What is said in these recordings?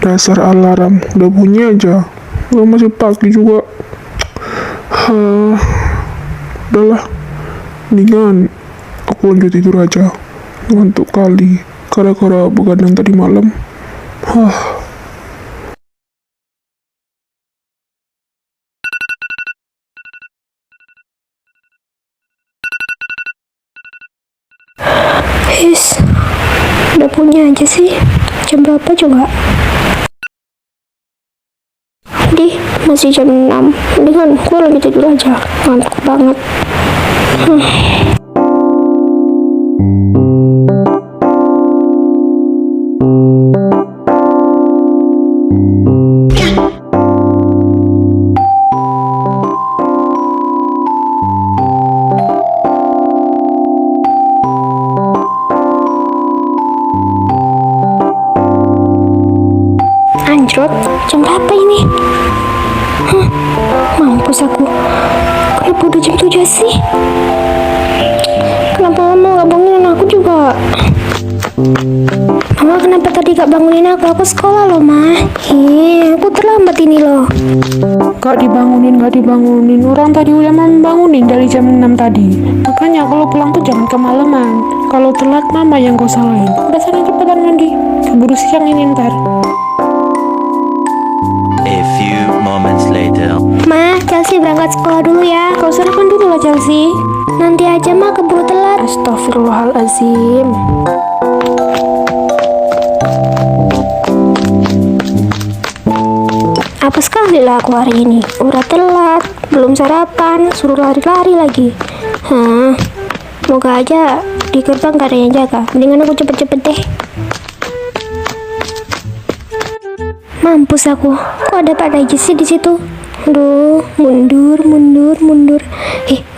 dasar alarm, udah bunyi aja. Udah masih pagi juga. Udahlah, mendingan aku lanjut tidur aja. Ngantuk kali, gara-gara begadang tadi malam. Udah punya aja sih. Jam berapa juga? Masih jam 6. Mendingan gue lagi tidur aja. Ngantuk banget. Anjrot, jam berapa ini? Mampus aku. Kenapa udah jam 7 sih? Kenapa mama gak bangunin aku juga? Mama kenapa tadi gak bangunin aku? Aku sekolah loh, Ma. Aku terlambat ini loh. Gak dibangunin. Orang tadi udah bangunin dari jam 6 tadi. Makanya kalau pulang tuh jangan kemalaman. Kalau telat mama yang kau salahin. Udah sana cepetan mandi. Keburu siang ini ntar. A few moments later. Ma, Chelsea berangkat sekolah dulu ya. Kau sarapan dulu lah Chelsea. Nanti aja, Ma, keburu telat. Astagfirullahalazim. Apa sekali lah aku hari ini. Udah telat, belum sarapan, suruh lari-lari lagi. Moga aja di gerbang gak ada yang jaga. Mendingan aku cepet-cepet deh. Mampus aku. Kok ada Pak Daji sih di situ? Aduh, mundur.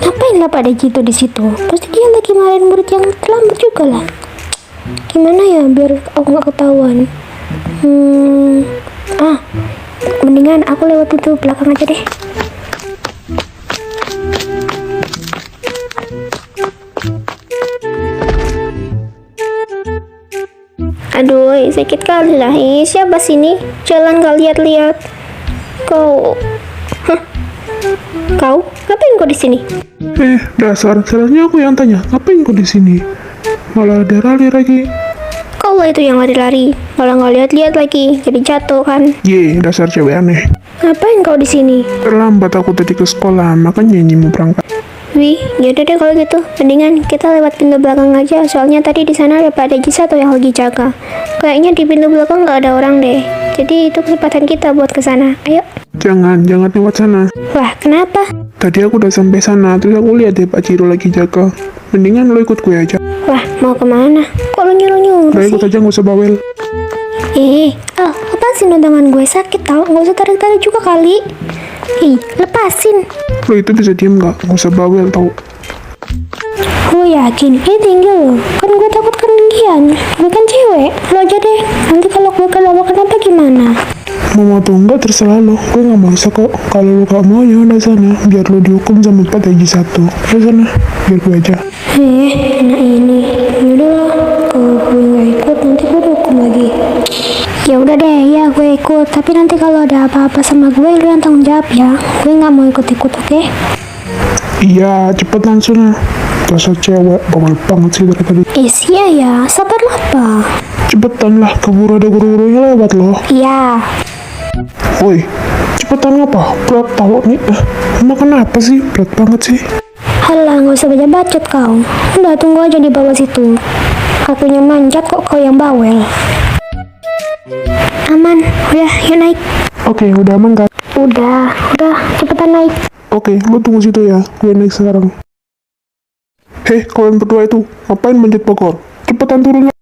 Ngapain lah Pak Daji itu di situ? Pasti dia lagi marahin murid yang terlambat juga lah. Gimana ya biar aku nggak ketahuan? Mendingan aku lewat pintu belakang aja deh. Aduh, sakit kali lah. Siapa sini? Jalan gak lihat-lihat. Kau, ngapain kau di sini? Dasar, salahnya aku yang tanya, ngapain kau di sini? Malah ada rally lagi. Kau lah itu yang lari-lari, malah nggak lihat-lihat lagi, jadi jatuh kan? Dasar cewek aneh. Ngapain kau di sini? Terlambat aku tadi ke sekolah, makanya ini mau berangkat. Yaudah deh kalau gitu, mendingan kita lewat pintu belakang aja. Soalnya tadi di sana ada Pak Deji satu yang lagi jaga. Kayaknya di pintu belakang nggak ada orang deh. Jadi itu kesempatan kita buat ke sana. Ayo. Jangan lewat sana. Wah, kenapa? Tadi aku udah sampai sana, terus aku lihat deh Pak Ciro lagi jaga. Mendingan lo ikut gue aja. Wah, mau kemana? Kok lo nyuruh-nyuruh Udah sih? ikut aja, nggak usah bawel. Lepasin tangan gue, sakit tau. Nggak usah tarik-tarik juga kali. Lepasin. Lo itu bisa diem nggak usah bawel tau. Gue yakin, tinggi lo. Kan gue takut ketinggian. Gue kan cewek. Lo aja deh. Nanti kalau gue kenapa gimana? Mau atau enggak terserah lo, gue nggak maksa kok. Kalau lo gak mau ya udah sana, biar lo dihukum sama Pak Daji satu. Udah sana, biar gue aja. Nah ini, yaudah lah. Kalau gue nggak ikut nanti gue dihukum lagi. Ya udah deh, ya gue ikut. Tapi nanti kalau ada apa-apa sama gue, lo yang tanggung jawab ya. Gue nggak mau ikut-ikut, oke? Iya, cepet langsung. Dasar cewek, bawel banget sih dari tadi. Iya ya, sabar lah apa? Cepetan lah, keburu ada guru-gurunya lewat loh. Iya. Woi, cepetan apa? Berat tau nih. Emang kenapa sih? Berat banget sih. Halah, nggak usah banyak bacot kau. Udah tunggu aja di bawah situ. Kakunya manjat kok kau yang bawel. Aman, udah yuk naik. Oke, udah aman kan? Udah, cepetan naik. Oke, lu tunggu situ ya. Gue naik sekarang. Kalian berdua itu, ngapain manjat pagar? Cepetan turun.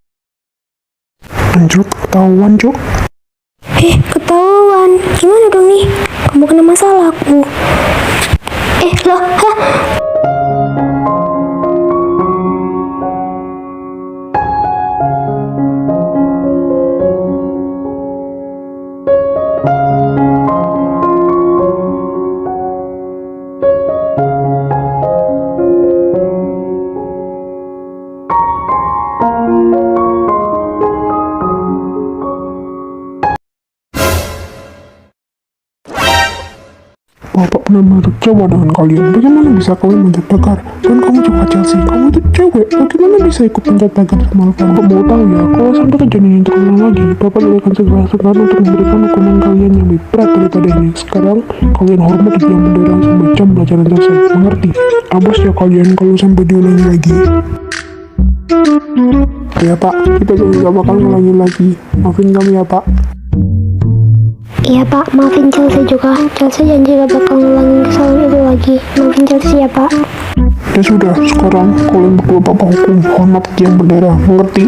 Anjut, ketahuan, Cuk. Ketahuan. Gimana dong nih? Kamu kena masalah aku. Loh, Bapak benar-benar kecewa dengan kalian. Bagaimana bisa kalian manjat pagar? Dan kamu juga Chelsea, kamu itu cewek. Bagaimana bisa ikut manjat pagar sama Alvaro? Bapak mau tahu ya, kalau sampai kejadian ini terulang lagi, Bapak tidak akan segera sekarang untuk memberikan hukuman kalian yang lebih berat daripada ini. Sekarang, kalian hormat di tiang bendera sampai jam pelajaran selesai. Mengerti? Awas ya kalian kalau sampai diulangi lagi. Ya Pak, kita jadi gak bakal ngulangi lagi. Maafin kami ya Pak. Iya Pak, maafin Chelsea juga. Chelsea janji gak bakal ngulangin kesalahan itu lagi. Maafin Chelsea ya Pak. Ya sudah, sekarang kalian berdua Bapak hukum hormat tiang bendera. Mengerti?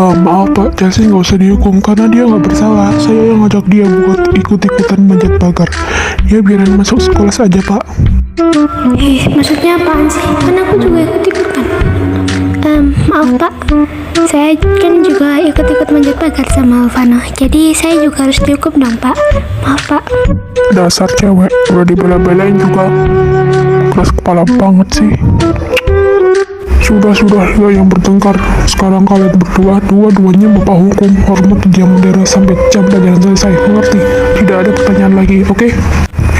Maaf Pak, Chelsea nggak usah dihukum karena dia nggak bersalah. Saya yang ngajak dia buat ikut-ikutan manjat pagar. Ya biarin masuk sekolah saja Pak. Maksudnya apaan sih? Kan aku juga ikut-ikutan. Maaf Pak, saya kan juga ikut-ikut manjat pagar sama Alvano. Jadi saya juga harus dihukum dong Pak. Maaf Pak. Dasar cewek, udah dibela-belain juga. Keras kepala banget sih. Sudah, ya yang bertengkar. Sekarang kalian berdua, dua-duanya Bapak hukum hormat tiang bendera sampai jam pelajaran selesai. Mengerti? Tidak ada pertanyaan lagi, oke?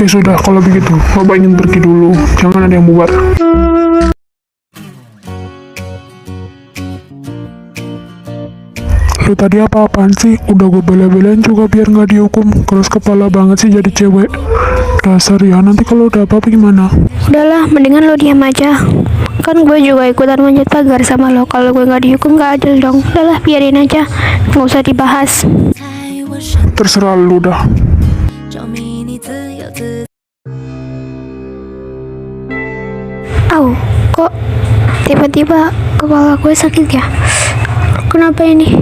Ya sudah, kalau begitu, Bapak ingin pergi dulu. Jangan ada yang bubar. Lu tadi apa-apaan sih? Udah gue bela-belain juga biar nggak dihukum. Keras kepala banget sih jadi cewek. Dasar ya, nanti kalau udah apa-apa gimana? Udahlah, mendingan lo diam aja. Kan gue juga ikutan manjat pagar sama lo. Kalau gue nggak dihukum nggak adil dong. Udahlah, biarin aja. Nggak usah dibahas. Terserah lu dah. Au, kok tiba-tiba kepala gue sakit ya? Kenapa ini?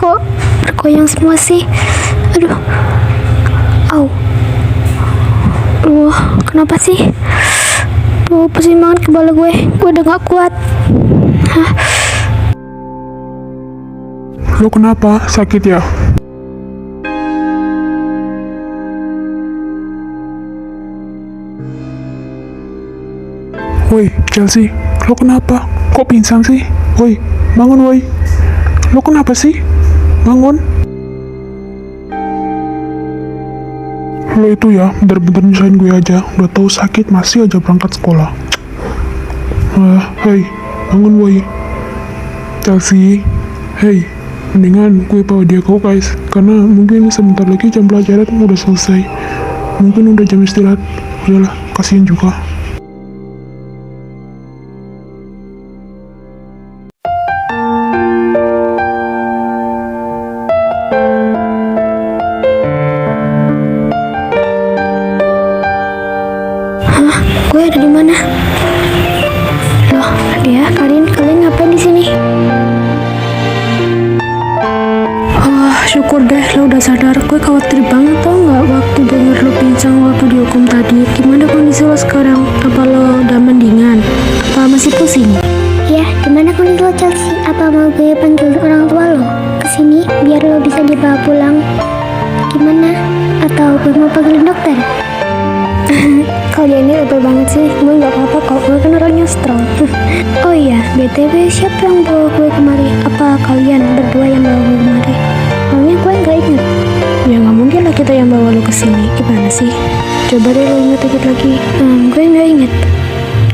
Kok bergoyang semua sih? Aduh. Au. Kenapa sih? Pusing banget kepala gue. Gue udah gak kuat. Hah? Lu kenapa? Sakit ya? Woi, Chelsea, lo kenapa? Kok pingsan sih? Woi, bangun woi. Lo kenapa sih? Bangun. Lo itu ya, bener-bener nyusahin gue aja. Udah tahu sakit, masih aja berangkat sekolah. Hei, bangun woi. Chelsea, hei, mendingan gue bawa dia ke UKS. Karena mungkin sebentar lagi jam pelajaran udah selesai. Mungkin udah jam istirahat. Udahlah, kasihan juga. Gue ada di mana? Loh, dia, kalian ngapain di sini? Syukur deh lo udah sadar. Gue khawatir banget tau nggak waktu denger lo pincang waktu dihukum tadi. Gimana kondisi lo sekarang? Apa lo udah mendingan? Apa masih pusing? Ya, gimana kondisi lo Chelsea? Apa mau gue panggil orang tua lo kesini biar lo bisa dibawa pulang? Gimana? Atau gue mau panggil dokter? Kalian ini lebih banget sih. Gue gak apa-apa kok, gue kan orangnya strong. Oh iya, BTW siapa yang bawa gue kemari? Apa kalian berdua yang bawa gue kemari? Soalnya gue gak inget. Ya nggak mungkin lah kita yang bawa lo kesini. Gimana sih? Coba deh lo inget dikit lagi. Gue gak inget.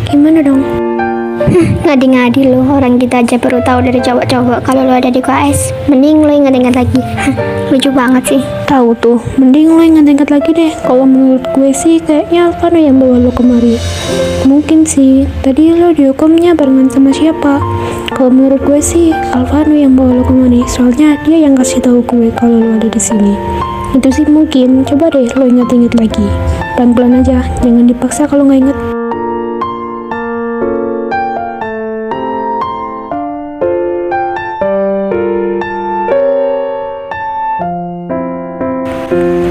Gimana dong? Ngadi-ngadi lo, orang kita aja baru tahu dari cowok-cowok kalau lo ada di KS. Mending lo inget-inget lagi. Lucu banget sih. Tahu tuh, mending lo inget-inget lagi deh. Kalau menurut gue sih kayaknya Alvano yang bawa lo kemari. Mungkin sih, tadi lo dihukumnya barengan sama siapa? Kalau menurut gue sih Alvano yang bawa lo kemari. Soalnya dia yang kasih tahu gue kalau lo ada di sini. Itu sih mungkin. Coba deh lo inget-inget lagi. Pelan-pelan aja, jangan dipaksa kalau nggak inget.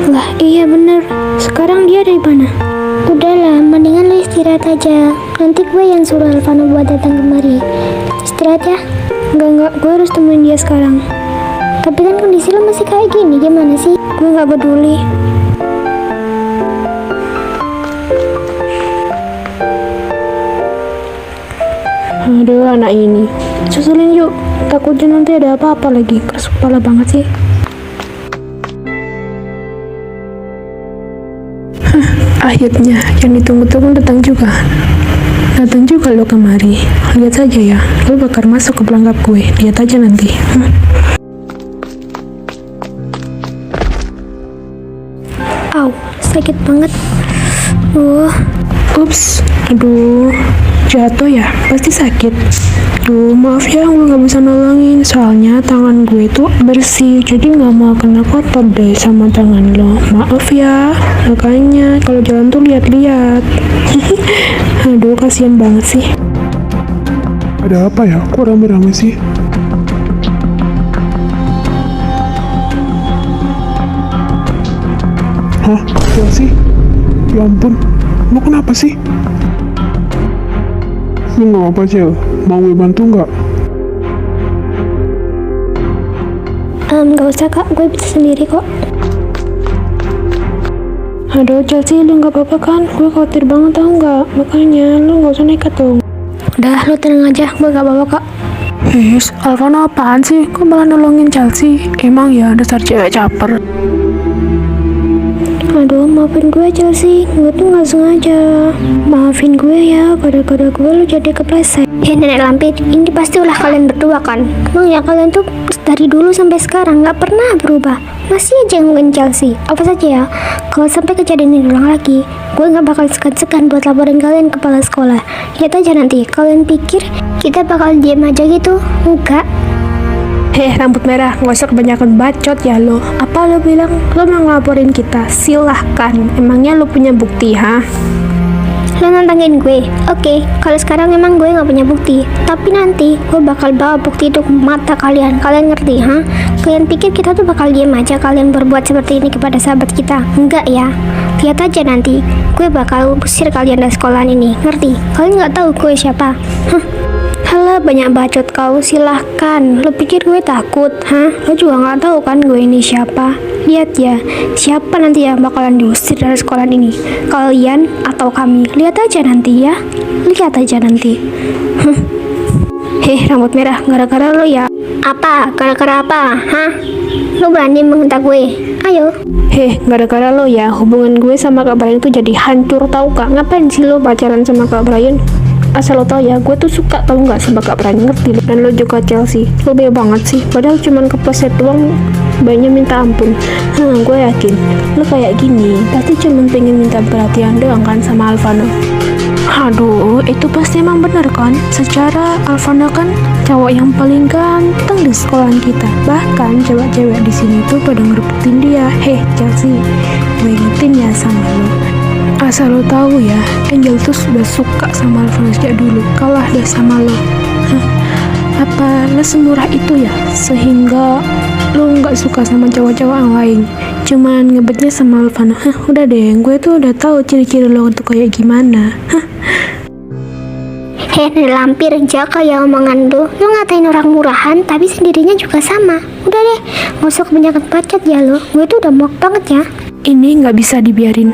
Lah, iya bener. Sekarang dia ada di mana? Udahlah, mendingan lo istirahat aja. Nanti gue yang suruh Alvano buat datang kemari. Istirahat ya. Enggak, gue harus temuin dia sekarang. Tapi kan kondisi lo masih kayak gini, gimana sih? Gue gak peduli. Aduh, anak ini. Susulin yuk. Takutnya nanti ada apa-apa lagi. Keras kepala banget sih. Akhirnya yang ditunggu-tunggu datang juga. Datang juga lo kemari. Lihat saja ya, lo bakal masuk ke pelanggan gue. Lihat aja nanti. Au, sakit banget. Ups, aduh, jatuh ya, pasti sakit. Duh, maaf ya, gue gak bisa nolongin. Soalnya tangan gue itu bersih, jadi gak mau kena kotor deh sama tangan lo. Maaf ya, makanya kalau jalan tuh lihat-lihat. Aduh, kasihan banget sih. Ada apa ya? Kok rame-rame sih? Hah? Chelsea? Ya ampun, lu kenapa sih? Lu gak apa-apa, Cel? Mau gue bantu nggak? Gak usah kak, gue bisa sendiri kok. Aduh, Chelsea, lu gak apa-apa kan? Gue khawatir banget tau nggak? Makanya lu gak usah nekat dong. Udah, lu tenang aja, gue gak apa-apa kok. Alvano apaan sih? Kok malah nolongin Chelsea? Emang ya dasar cewek caper. Aduh, maafin gue Chelsea, gue tuh gak sengaja. Maafin gue ya, gara-gara gue lu jadi kepleset. Nenek lampir, ini pasti ulah kalian berdua kan? Emang ya kalian tuh dari dulu sampai sekarang gak pernah berubah. Masih aja ngomongin Chelsea. Apa saja ya, kalau sampai kejadian ini ulang lagi, gue gak bakal segan-segan buat laporin kalian ke kepala sekolah. Lihat aja nanti, kalian pikir kita bakal diam aja gitu? Enggak. Rambut merah, gak usah kebanyakan bacot ya lo. Apa lo bilang? Lo mau ngelaporin kita? Silahkan. Emangnya lo punya bukti, ha? Lo nantangin gue. Oke, kalau sekarang memang gue gak punya bukti, tapi nanti gue bakal bawa bukti itu ke mata kalian. Kalian ngerti, ha? Kalian pikir kita tuh bakal diam aja kalian berbuat seperti ini kepada sahabat kita? Enggak ya. Lihat aja nanti, gue bakal usir kalian dari sekolahan ini. Ngerti? Kalian gak tahu gue siapa? Halah, banyak bacot kau, silahkan. Lo pikir gue takut, ha? Lo juga gak tahu kan gue ini siapa? Lihat ya, siapa nanti yang bakalan diusir dari sekolah ini? Kalian atau kami? Lihat aja nanti ya. Lihat aja nanti. Rambut merah, gara-gara lo ya. Apa? Gara-gara apa? Hah? Lo berani mengentak gue? Ayo. Gara-gara lo ya, hubungan gue sama Kak Brian tuh jadi hancur tau Kak. Ngapain sih lo pacaran sama Kak Brian? Asal lo tau ya, gue tuh suka tau nggak sama Kak Brian, ngerti? Dan lo juga Chelsea, lo beda banget sih. Padahal cuman kepleset doang, banyak minta ampun. Gue yakin lo kayak gini pasti cuman pengen minta perhatian doang kan sama Alvano. Aduh, itu pasti emang bener kan? Secara Alvano kan cowok yang paling ganteng di sekolahan kita. Bahkan cewek-cewek di sini tuh pada ngerebutin dia. Chelsea, gue ingetin ya sama lo. Asal lo tahu ya, Angel tuh sudah suka sama Alvano sejak dulu. Kalah deh sama lo. Apa lo semurah itu ya? Sehingga lo nggak suka sama cowok-cowok yang lain, cuman ngebetnya sama Alvano. Udah deh, gue tuh udah tahu ciri-ciri lo untuk kayak gimana. Lampir, jaga ya omongan lo. Lo ngatain orang murahan, tapi sendirinya juga sama. Udah deh, gak usah kebanyakan bacot ya lo. Gue tuh udah muak banget ya. Ini nggak bisa dibiarin.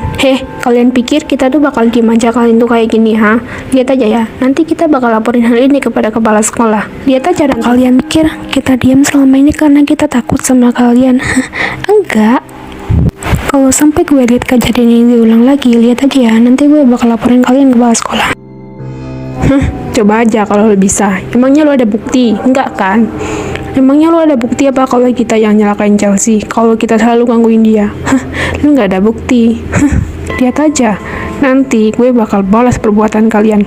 Kalian pikir kita tuh bakal diem aja kalian tuh kayak gini, ha? Lihat aja ya, nanti kita bakal laporin hal ini kepada kepala sekolah. Lihat aja, dan kalian pikir kita diam selama ini karena kita takut sama kalian? Enggak. Kalau sampai gue lihat kejadian ini diulang lagi, lihat aja ya, nanti gue bakal laporin kalian ke kepala sekolah. Coba aja kalau lo bisa. Emangnya lo ada bukti? Enggak kan? Emangnya lo ada bukti apa kalau kita yang nyalakain Chelsea? Kalau kita selalu gangguin dia? Lo nggak ada bukti. Lihat aja, nanti gue bakal balas perbuatan kalian.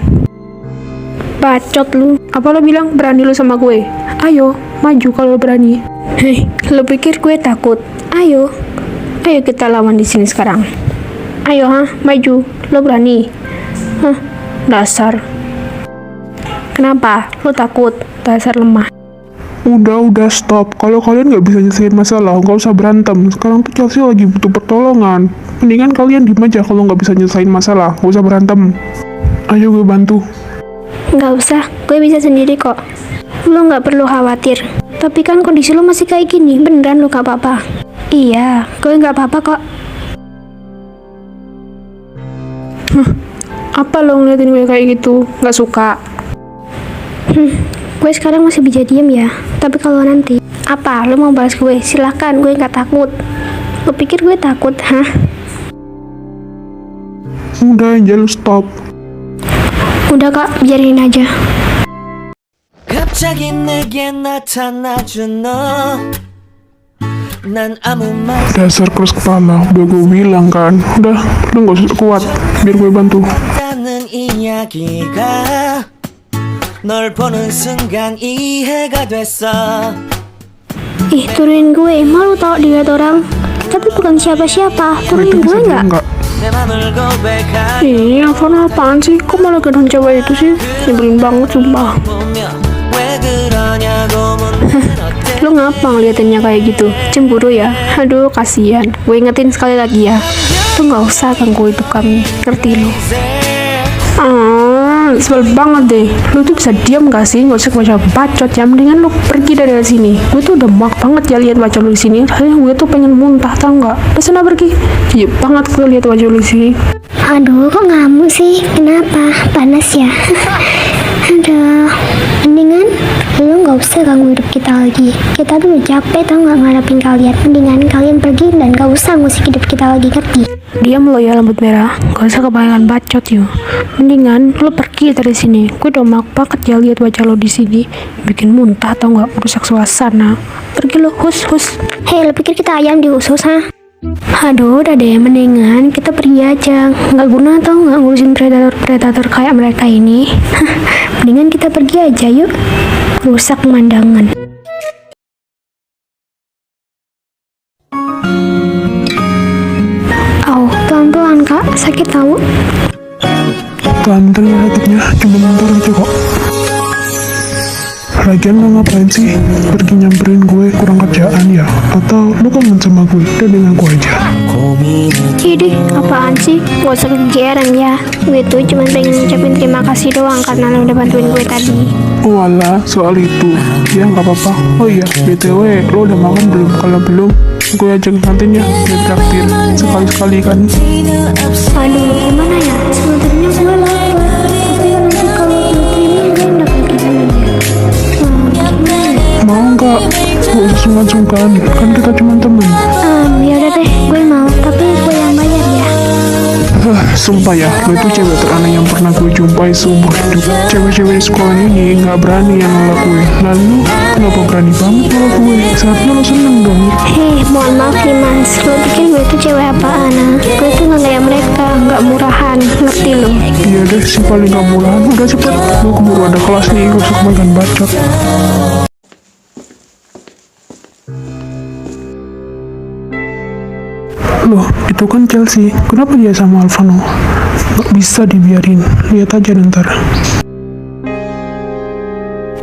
Bacot lu. Apa lo bilang berani lo sama gue? Ayo, maju kalau berani. Lo pikir gue takut? Ayo kita lawan di sini sekarang. Ayo, maju. Lo berani? Dasar. Kenapa? Lo takut? Dasar lemah. Udah stop. Kalau kalian nggak bisa nyelesain masalah, nggak usah berantem. Sekarang tuh Chelsea lagi butuh pertolongan. Mendingan kalian diem aja kalau nggak bisa nyelesain masalah, nggak usah berantem. Ayo gue bantu. Nggak usah, gue bisa sendiri kok. Lo nggak perlu khawatir. Tapi kan kondisi lo masih kayak gini, beneran lo gak apa-apa? Iya, gue nggak apa-apa kok. Apa lo ngeliatin gue kayak gitu? Nggak suka? Gue sekarang masih bisa diem ya. Tapi kalau nanti, apa? Lo mau balas gue? Silahkan, gue nggak takut. Lo pikir gue takut, Udah Angel, stop. Udah kak, biarin aja. 갑자기 내게 나타나준 너. 난 아무 말 Dasar keras kepala, udah gue bilang kan. Udah, lu gak usah kuat, biar gue bantu. 없다는 이야기가 널 보는 순간 이해가 됐어. Ih, turunin gue, malu tau dilihat orang. Tapi bukan siapa-siapa, Gue itu turunin bisa gue diam nggak? nggak? 내 맘을 고백하며 Ih, Alvano apaan sih? Kok malah gendong cewek itu sih? Nyebelin banget sumpah. 왜 그러냐고 묻는 어때. Lu ngapa ngeliatinnya kayak gitu? Cemburu ya? Aduh, kasihan. Gue ingetin sekali lagi ya. Lu nggak usah ganggu hidup kami. Ngerti lu? Sebel banget deh. Lu tuh bisa diam gak sih? Nggak usah baca bacot ya. Mendingan lu pergi dari sini. Gue tuh udah muak banget ya lihat wajah lu di sini. Rasanya gue tuh pengen muntah, tau nggak? Udah sana pergi. Jijik banget gue lihat wajah lu di sini. Aduh, kok ngamuk sih? Kenapa? Panas ya? Aduh, mendingan lu nggak usah ganggu hidup kita lagi. Kita tuh udah capek tau nggak ngadepin kalian. Mendingan kalian pergi dan gak usah ngusik hidup kita lagi, ngerti? Diam lo ya rambut merah. Gak usah kebanyakan bacot yuk. Mendingan lu pergi dari sini. Gue udah muak banget ya lihat wajah lo di sini. Bikin muntah tau nggak? Merusak suasana. Pergi lo, hus. Hei, lu pikir kita ayam di usus, ha? Aduh, udah deh, mendingan kita pergi aja. Nggak guna tau nggak ngurusin predator kayak mereka ini. Mendingan kita pergi aja yuk. Rusak pemandangan. Au, pelan-pelan kak, sakit tahu. Tahan ya sakitnya, cuma bentar aja kok. Lagian lo ngapain sih pergi nyamperin gue, kurang kerjaan ya? Atau lo kangen sama gue? Udah dengan gue aja. Idih, apaan sih? Gak usah kegeeran ya. Gue tuh cuma pengen ngucapin terima kasih doang karena lo udah bantuin gue tadi. Walah, soal itu. Ya nggak apa-apa. Oh iya, BTW, lo udah makan belum? Kalau belum, gue ajak kantin ya, biar traktir sekali-sekali kan. Aduh, gimana ya? Sebenarnya gue lapar. Tapi nanti kalau ini gue nggak pergi dulu ya. Gimana ya? Mau nggak? Gue usah sungkan-sungkan, kan kita cuma temen. Ya udah deh, gue mau. Tapi gue yang bayar ya. Sumpah ya, lo itu cewek teraneh yang pernah gue jumpai seumur hidup. Cewek-cewek di sekolah ini nggak berani yang nolak gue. Lalu, kenapa berani banget nolak gue? Saatnya lo seneng dong. Hei, mohon maaf nih mas. Lo pikir gue tuh cewek apaan? Gue tuh nggak kayak mereka, nggak murahan. Ngerti lo? Iya deh, si paling gak murahan. Udah cepet, gue keburu ada kelas nih, gak usah kebanyakan bacot. Loh, itu kan Chelsea. Kenapa dia sama Alvano? Gak bisa dibiarin. Lihat aja ntar.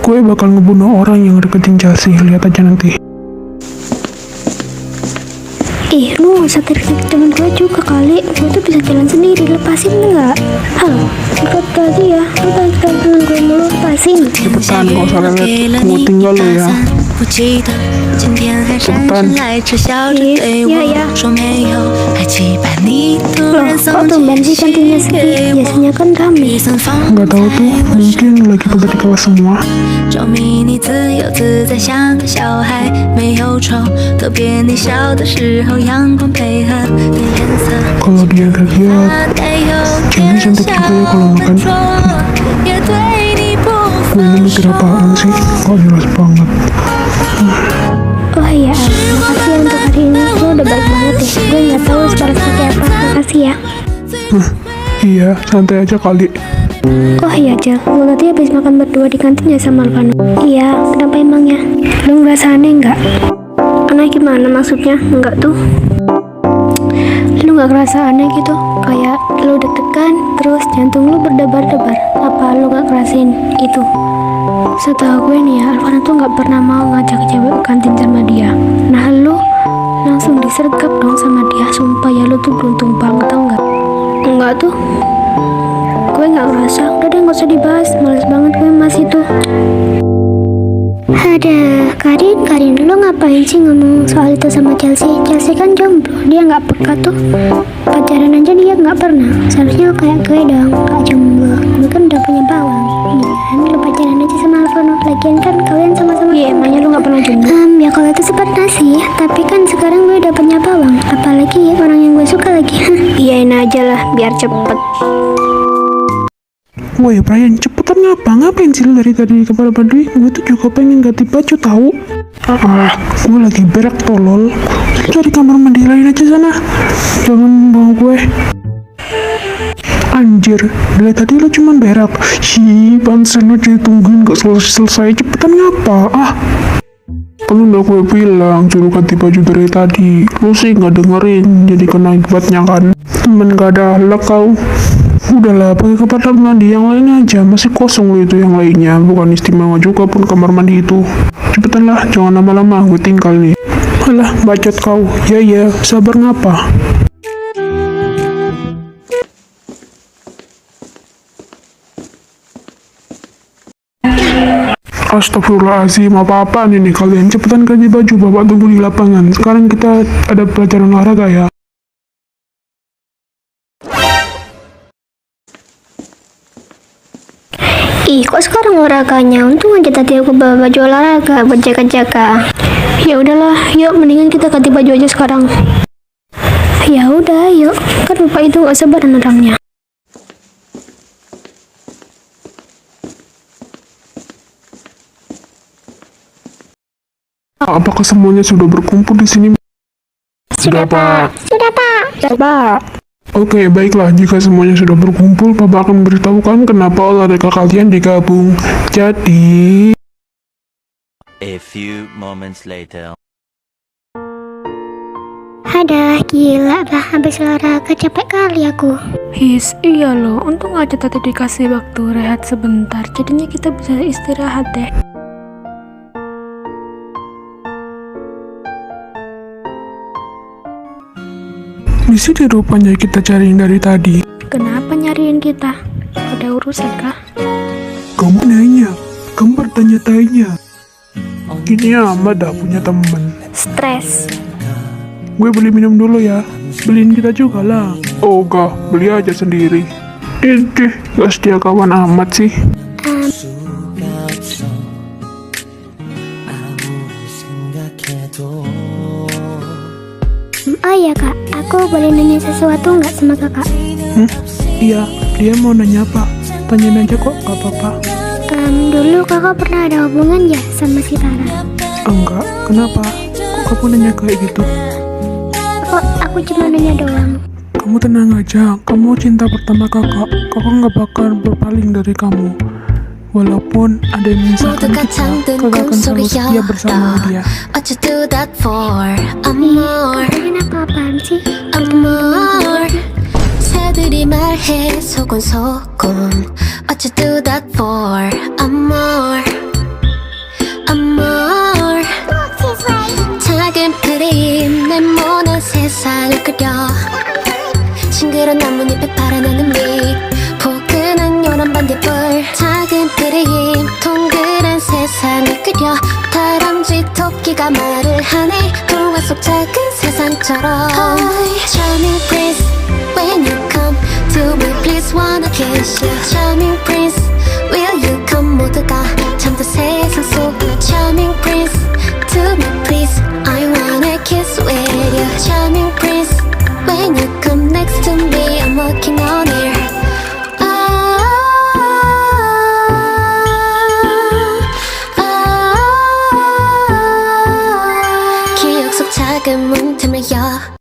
Gue bakal ngebunuh orang yang deketin Chelsea. Lihat aja nanti. Ih, lu gak usah tarik-tarik temen gue juga kali. Gue tuh bisa jalan sendiri, lepasin nggak? Halo, ikut tadi ya. Lu tarik-tarik temen gue mulu, lepasin. Cepetan, gak usah lelet. Gue tinggal lo ya. Cepetan. Iya, ya. Loh, kok tumben sih kantinnya sepi? Biasanya kan rame. Gak tahu tuh, mungkin lagi pada di kelas semua. 捉迷你自由自在，像个小孩，没有愁。特别你笑的时候，阳光配合的颜色。 Kalau dia lihat, cewek cantik juga ya kalau makan. 也对你不 Gue ini mikir apaan sih? Kok jelas banget. Oh iya, makasih ya untuk hari ini. Lu udah baik banget deh. Gue nggak tahu harus balas pakai apa. Makasih ya. Iya, santai aja kali. Oh iya, Jel. Lu tadi habis makan berdua di kantin ya sama Alvano? Iya, kenapa emangnya? Lu ngerasa aneh nggak? Aneh gimana maksudnya? Enggak tuh. Lu nggak ngerasa aneh gitu? Kayak lu deg-degan, terus jantung lu berdebar-debar. Apa lu nggak ngerasain itu? Setahu gue nih ya, Alvano tuh nggak pernah mau ngajak cewek ke kantin sama dia. Nah lu langsung disergap dong sama dia. Sumpah ya, lu tuh beruntung banget, tau nggak? Enggak tuh. Gue nggak ngerasa. Udah deh, nggak usah dibahas. Males banget gue masih tuh. Ada Karin, lo ngapain sih ngomong soal itu sama Chelsea? Chelsea kan jomblo, dia nggak peka tuh. Pacaran aja dia nggak pernah. Seharusnya lo kayak gue dong, gak jomblo. Gue kan udah punya bawang. Iya kan, lo pacaran aja sama Alvano. Lagian kan kalian sama-sama. Iya, emangnya lo nggak pernah jomblo? Ya kalau itu sih pernah sih. Tapi kan sekarang gue udah punya bawang. Apalagi orang yang gue suka lagi. Iyain aja lah biar cepet. Woi Brian, cepetan ngapain sih lu dari tadi di kepala Badui? Gue tuh juga pengen ganti baju tahu. Gue lagi berak tolol. Cari kamar mandi lain aja sana. Jangan bawa gue. Anjir, dari tadi lu cuman berak. Pansen lu ditungguin gak selesai. Cepetan ngapa? Kan udah gue bilang suruh ganti baju dari tadi. Lu sih gak dengerin, jadi kena akibatnya kan. Temen gak ada halak kau. Udahlah, pakai kamar mandi yang lainnya aja. Masih kosong lu itu yang lainnya. Bukan istimewa juga pun kamar mandi itu. Cepetan lah, jangan lama-lama. Gue tinggal nih. Alah, bacot kau. Ya, sabar ngapa? Astagfirullahaladzim, apa-apaan ini kalian? Cepetan ganti baju, bapak tunggu di lapangan. Sekarang kita ada pelajaran olahraga ya. Ih, kok sekarang olahraganya? Untung aja tadi aku bawa baju olahraga buat jaga-jaga. Ya udahlah, yuk mendingan kita ganti baju aja sekarang. Ya udah, yuk. Kan bapak itu gak sabaran orangnya. Apakah semuanya sudah berkumpul di sini? Sudah, Pak. Sudah, Pak. Sudah, Pak. Oke, baiklah. Jika semuanya sudah berkumpul, Papa akan memberitahukan kenapa olahraga kalian digabung. Jadi... A few moments later. Aduh, gila bah. Habis olahraga capek kali aku. Iya loh, untung aja tadi dikasih waktu rehat sebentar. Jadinya kita bisa istirahat deh. Di sini rupanya kita cariin dari tadi. Kenapa nyariin kita? Ada urusan kah? Kamu nanya, kamu bertanya-tanya. Gini amat dah punya temen. Stres. Gue beli minum dulu ya. Beliin kita juga lah. Oh gak, beli aja sendiri. Gak setia kawan amat sih. 수가 없어 아무리 생각해도 Oh iya kak, aku boleh nanya sesuatu nggak sama kakak? Iya, dia mau nanya apa? Tanyain aja kok, gak apa-apa. Dulu kakak pernah ada hubungan ya sama si Tara? Enggak, kenapa? Kok kamu nanya kayak gitu? Aku cuma nanya doang. Kamu tenang aja, kamu cinta pertama kakak. Kakak gak bakal berpaling dari kamu. Walaupun ada yang memisahkan kita, kakak akan selalu setia bersama dia. What you do that for? Amor, Kalian apa-apaan sih? amor. 새들이 말해 소곤소곤. What you do that for? Amor, amor. 작은 그림 네모난 세상을 그려. 싱그런 나뭇잎에 파란하는 빛 포근한 요란 반딧불 작은 그림 동그란 세상을 그려 다람쥐 토끼가 말을 하네 동화 속 작은 세상처럼 Charming prince when you come to me please wanna kiss you Charming prince will you come 모두가 전부 세상 속 Charming prince to me please I wanna kiss with you Charming prince when you come next to me I'm walking on air 기억 속 작은 문틈을 열